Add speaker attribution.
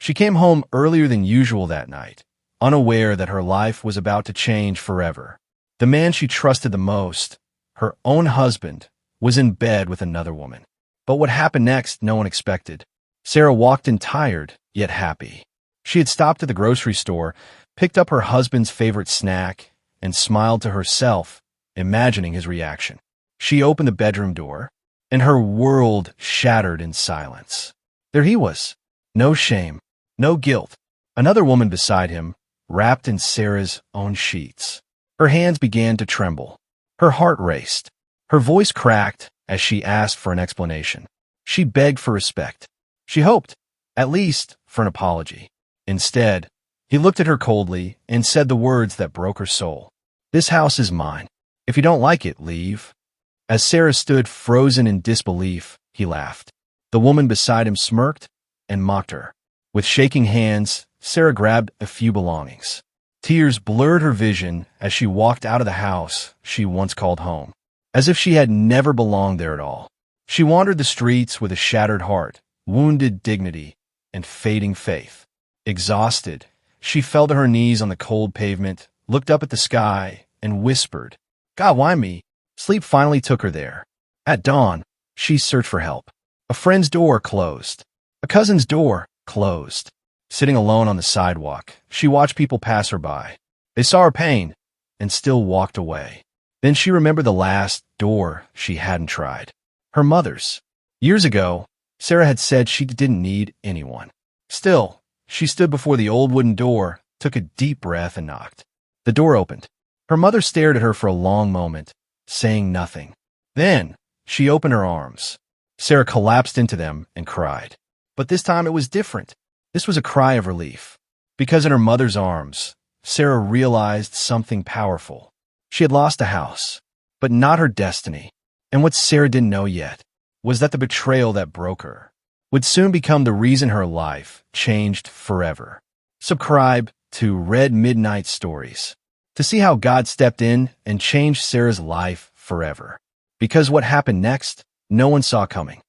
Speaker 1: She came home earlier than usual that night, unaware that her life was about to change forever. The man she trusted the most, her own husband, was in bed with another woman. But what happened next, no one expected. Sarah walked in tired, yet happy. She had stopped at the grocery store, picked up her husband's favorite snack, and smiled to herself, imagining his reaction. She opened the bedroom door, and her world shattered in silence. There he was. No shame, no guilt. Another woman beside him, wrapped in Sarah's own sheets. Her hands began to tremble. Her heart raced. Her voice cracked as she asked for an explanation. She begged for respect. She hoped, at least, for an apology. Instead, he looked at her coldly and said the words that broke her soul. "This house is mine. If you don't like it, leave." As Sarah stood frozen in disbelief, he laughed. The woman beside him smirked and mocked her. With shaking hands, Sarah grabbed a few belongings. Tears blurred her vision as she walked out of the house she once called home, as if she had never belonged there at all. She wandered the streets with a shattered heart, wounded dignity, and fading faith. Exhausted, she fell to her knees on the cold pavement, looked up at the sky, and whispered, "God, why me?" Sleep finally took her there. At dawn, she searched for help. A friend's door closed. A cousin's door closed. Sitting alone on the sidewalk, she watched people pass her by. They saw her pain and still walked away. Then she remembered the last door she hadn't tried. Her mother's. Years ago, Sarah had said she didn't need anyone. Still, she stood before the old wooden door, took a deep breath, and knocked. The door opened. Her mother stared at her for a long moment, saying nothing. Then, she opened her arms. Sarah collapsed into them and cried. But this time it was different. This was a cry of relief. Because in her mother's arms, Sarah realized something powerful. She had lost a house, but not her destiny. And what Sarah didn't know yet was that the betrayal that broke her would soon become the reason her life changed forever. Subscribe to Red Midnight Stories to see how God stepped in and changed Sarah's life forever. Because what happened next, no one saw coming.